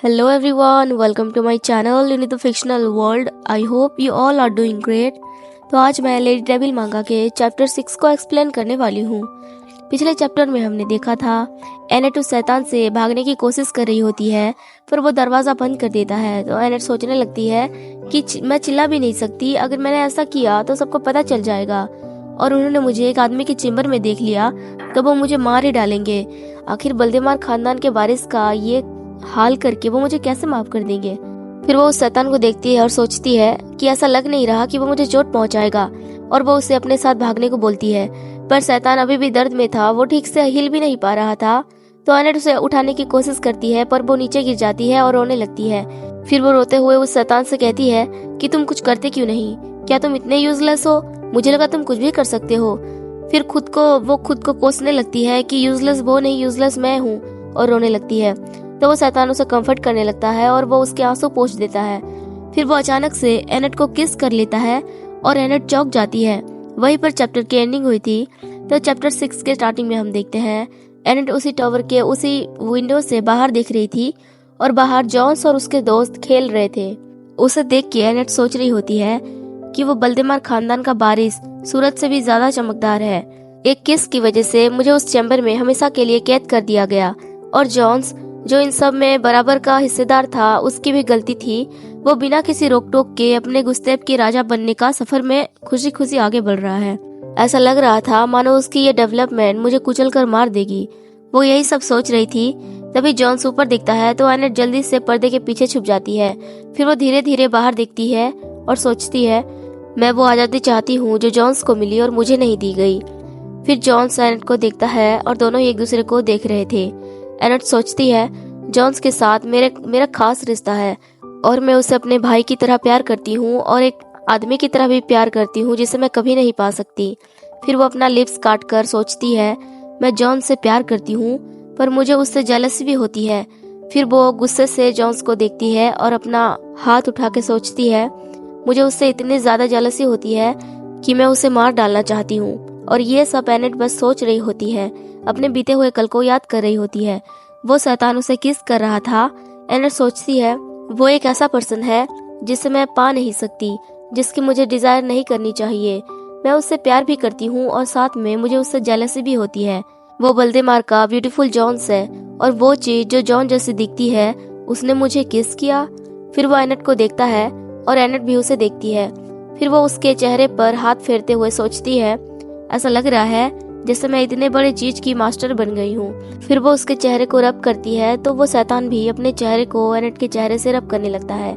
Hello everyone, welcome to my channel Unit the Fictional World. I hope you all are doing great. तो आज मैं lady devil मांगा के chapter 6 को explain करने वाली हूँ। पिछले चैप्टर में हमने देखा था एनेट उस शैतान से भागने की कोशिश कर रही होती है, पर वो दरवाज़ा बंद कर देता है। तो एनेट सोचने लगती है कि मैं चिल्ला भी नहीं सकती, अगर मैंने ऐसा किया तो सबको पता चल जाएगा और उन्होंने मुझे एक आदमी के चेम्बर में देख लिया तो वो मुझे मार ही डालेंगे। आखिर बल्देमार खानदान के वारिस का ये हाल करके वो मुझे कैसे माफ कर देंगे। फिर वो उस शैतान को देखती है और सोचती है कि ऐसा लग नहीं रहा कि वो मुझे चोट पहुंचाएगा, और वो उसे अपने साथ भागने को बोलती है। पर शैतान अभी भी दर्द में था, वो ठीक से हिल भी नहीं पा रहा था। तो एनेट उसे उठाने की कोशिश करती है, पर वो नीचे गिर जाती है और रोने लगती है। फिर वो रोते हुए उस शैतान से कहती है कि तुम कुछ करते क्यों नहीं, क्या तुम इतने यूजलेस हो, मुझे लगा तुम कुछ भी कर सकते हो। फिर खुद को कोसने लगती है कि यूजलेस वो नहीं, यूजलेस मैं हूँ, और रोने लगती है। तो वो शैतान उसे कंफर्ट करने लगता है और वो उसके आंसू पोंछ देता है। फिर वो अचानक से एनेट को किस कर लेता है और एनेट चौंक जाती है। वहीं पर चैप्टर की एंडिंग हुई थी। तो चैप्टर 6 के स्टार्टिंग में हम देखते हैं एनेट उसी टावर के उसी विंडो से बाहर देख रही थी और बाहर जॉन्स और उसके दोस्त खेल रहे थे। उसे देख के एनेट सोच रही होती है कि वो बल्देमार खानदान का वारिस सूरज से भी ज्यादा चमकदार है। एक किस की वजह से मुझे उस चैम्बर में हमेशा के लिए कैद कर दिया गया, और जॉन्स जो इन सब में बराबर का हिस्सेदार था, उसकी भी गलती थी। वो बिना किसी रोक टोक के अपने गुस्तेब के राजा बनने का सफर में खुशी खुशी आगे बढ़ रहा है। ऐसा लग रहा था मानो उसकी ये डेवलपमेंट मुझे कुचल कर मार देगी। वो यही सब सोच रही थी। तभी जॉन्स ऊपर दिखता है तो एनेट जल्दी से पर्दे के पीछे छुप जाती है। फिर वो धीरे धीरे बाहर दिखती है और सोचती है मैं वो आजादी चाहती हूँ जो जॉन्स को मिली और मुझे नहीं दी गई। फिर जॉन्स एनेट को देखता है और दोनों एक दूसरे को देख रहे थे। एनेट सोचती है जॉन्स के साथ मेरा खास रिश्ता है और मैं उसे अपने भाई की तरह प्यार करती हूँ और एक आदमी की तरह भी प्यार करती हूँ जिसे मैं कभी नहीं पा सकती। फिर वो अपना लिप्स काट कर सोचती है मैं जॉन्स से प्यार करती हूँ, पर मुझे उससे जेलसी भी होती है। फिर वो गुस्से से जॉन्स को देखती है और अपना हाथ उठा के सोचती है मुझे उससे इतनी ज्यादा जेलसी होती है कि मैं उसे मार डालना चाहती हूँ। और ये सब एनेट बस सोच रही होती है, अपने बीते हुए कल को याद कर रही होती है। वो शैतान उसे किस कर रहा था। एनेट सोचती है वो एक ऐसा पर्सन है जिसे मैं पा नहीं सकती, जिसकी मुझे डिजायर नहीं करनी चाहिए। मैं उससे प्यार भी करती हूँ और साथ में मुझे उससे जेलसी भी होती है। वो बल्देमार का ब्यूटीफुल जॉन्स है और वो चीज जो जॉन जैसी दिखती है उसने मुझे किस किया। फिर वो एनेट को देखता है और एनेट भी उसे देखती है। फिर वो उसके चेहरे पर हाथ फेरते हुए सोचती है ऐसा लग रहा है जैसे मैं इतने बड़े चीज की मास्टर बन गई हूँ। फिर वो उसके चेहरे को रब करती है तो वो शैतान भी अपने चेहरे को एनेट के चेहरे से रब करने लगता है।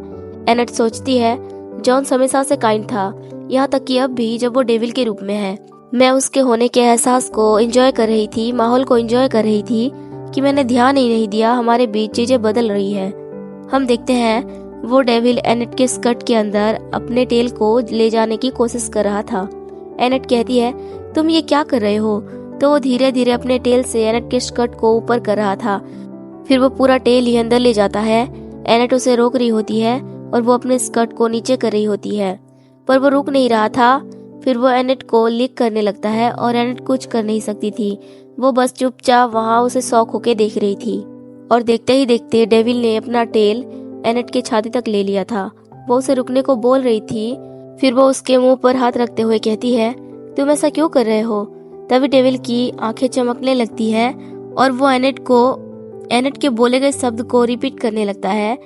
एनेट सोचती है जॉन हमेशा से काइंड था, यहाँ तक कि अब भी जब वो डेविल के रूप में है। मैं उसके होने के एहसास को एंजॉय कर रही थी, माहौल को एंजॉय कर रही थी कि मैंने ध्यान ही नहीं दिया हमारे बीच चीजें बदल रही है। हम देखते हैं वो डेविल एनेट के स्कर्ट के अंदर अपने टेल को ले जाने की कोशिश कर रहा था। एनेट कहती है तुम ये क्या कर रहे हो। तो वो धीरे धीरे अपने टेल से एनेट के स्कर्ट को ऊपर कर रहा था। फिर वो पूरा टेल ही अंदर ले जाता है। एनेट उसे रोक रही होती है और वो अपने स्कर्ट को नीचे कर रही होती है, पर वो रुक नहीं रहा था। फिर वो एनेट को लिक करने लगता है और एनेट कुछ कर नहीं सकती थी। वो बस चुपचाप वहाँ उसे शौक होके देख रही थी। और देखते ही देखते डेविल ने अपना टेल एनेट की छाती तक ले लिया था। वो उसे रुकने को बोल रही थी। फिर वो उसके मुंह पर हाथ रखते हुए कहती है तुम ऐसा क्यों कर रहे हो। तभी डेविल की आंखें चमकने लगती है और वो एनेट के बोले गए शब्द को रिपीट करने लगता है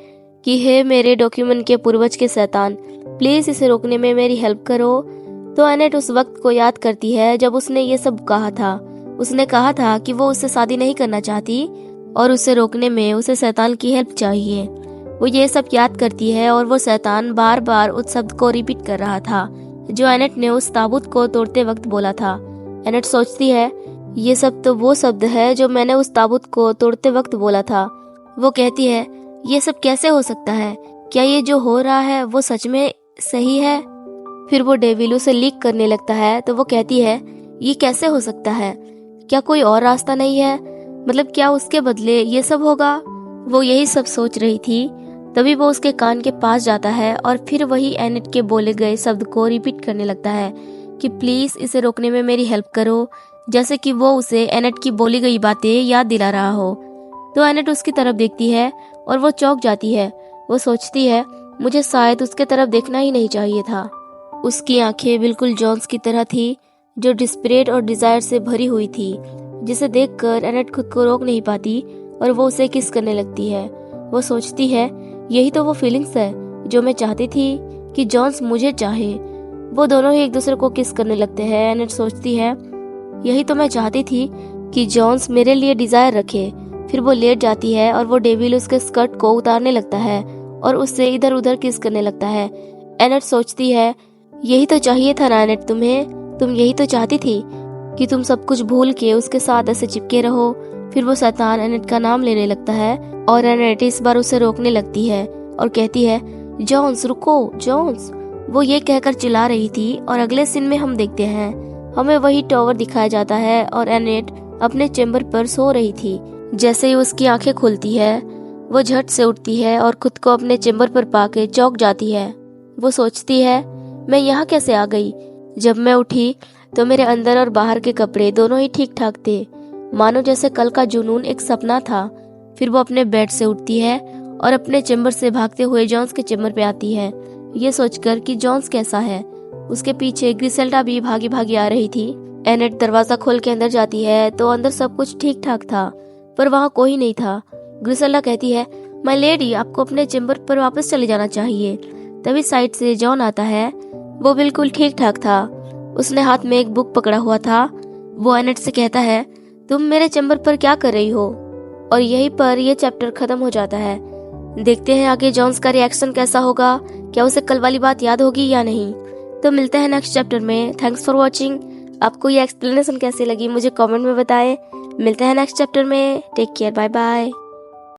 कि हे मेरे डॉक्यूमेंट के पूर्वज के शैतान, प्लीज इसे रोकने में मेरी हेल्प करो। तो एनेट उस वक्त को याद करती है जब उसने ये सब कहा था। उसने कहा था कि वो उससे शादी नहीं करना चाहती और उसे रोकने में उसे शैतान की हेल्प चाहिए। वो ये सब याद करती है और वो शैतान बार बार उस शब्द को रिपीट कर रहा था जो एनेट ने उस ताबूत को तोड़ते वक्त बोला था। एनेट सोचती है ये सब तो वो शब्द है जो मैंने उस ताबूत को तोड़ते वक्त बोला था। वो कहती है ये सब कैसे हो सकता है, क्या ये जो हो रहा है वो सच में सही है। फिर वो डेविल उसे लीक करने लगता है तो वो कहती है ये कैसे हो सकता है, क्या कोई और रास्ता नहीं है, मतलब क्या उसके बदले ये सब होगा। वो यही सब सोच रही थी। तभी वो उसके कान के पास जाता है और फिर वही एनेट के बोले गए शब्द को रिपीट करने लगता है कि प्लीज इसे रोकने में मेरी हेल्प करो, जैसे कि वो उसे एनेट की बोली गई बातें याद दिला रहा हो। तो एनेट उसकी तरफ देखती है और वो चौंक जाती है। वो सोचती है मुझे शायद उसके तरफ देखना ही नहीं चाहिए था। उसकी आंखें बिल्कुल जॉन्स की तरह थी, जो डिस्परेट और डिजायर से भरी हुई थी, जिसे देखकर एनेट खुद को रोक नहीं पाती और वो उसे किस करने लगती है। वो सोचती है यही तो वो फीलिंग्स है जो मैं चाहती थी कि जॉन्स मुझे चाहे। वो दोनों ही एक दूसरे को किस करने लगते हैं। एनेट सोचती है यही तो मैं चाहती थी कि जॉन्स मेरे लिए डिजायर रखे। फिर वो लेट जाती है और वो डेविल उसके स्कर्ट को उतारने लगता है और उससे इधर उधर किस करने लगता है। एनेट सोचती है यही तो चाहिए था ना एनेट, तुम यही तो चाहती थी कि तुम सब कुछ भूल के उसके साथ ऐसे चिपके रहो। फिर वो शैतान एनेट का नाम लेने लगता है और एनेट इस बार उसे रोकने लगती है और कहती है जॉन्स रुको, जॉन्स। वो ये कहकर चिल्ला रही थी और अगले सीन में हम देखते हैं हमें वही टॉवर दिखाया जाता है और एनेट अपने चेम्बर पर सो रही थी। जैसे ही उसकी आंखें खुलती है वो झट से उठती है और खुद को अपने चेम्बर पर पाके चौंक जाती है। वो सोचती है मैं यहाँ कैसे आ गई। जब मैं उठी तो मेरे अंदर और बाहर के कपड़े दोनों ही ठीक ठाक थे, मानो जैसे कल का जुनून एक सपना था। फिर वो अपने बेड से उठती है और अपने चेम्बर से भागते हुए जॉन्स के चेम्बर पे आती है, ये सोचकर कि जॉन्स कैसा है। उसके पीछे ग्रिसेल्डा भी भागी भागी आ रही थी। एनेट दरवाजा खोल के अंदर जाती है तो अंदर सब कुछ ठीक ठाक था, पर वहाँ कोई नहीं था। ग्रिसेल्डा कहती है माय लेडी, आपको अपने चेम्बर पर वापस चले जाना चाहिए। तभी साइड से जॉन आता है। वो बिल्कुल ठीक ठाक था, उसने हाथ में एक बुक पकड़ा हुआ था। वो एनेट से कहता है तुम मेरे चेम्बर पर क्या कर रही हो। और यहीं पर यह चैप्टर खत्म हो जाता है। देखते हैं आगे जॉन्स का रिएक्शन कैसा होगा, क्या उसे कल वाली बात याद होगी या नहीं। तो मिलते हैं नेक्स्ट चैप्टर में। Thanks for watching. आपको ये एक्सप्लेनेशन कैसी लगी मुझे कमेंट में बताएं। मिलते हैं नेक्स्ट चैप्टर में। Take care, bye bye.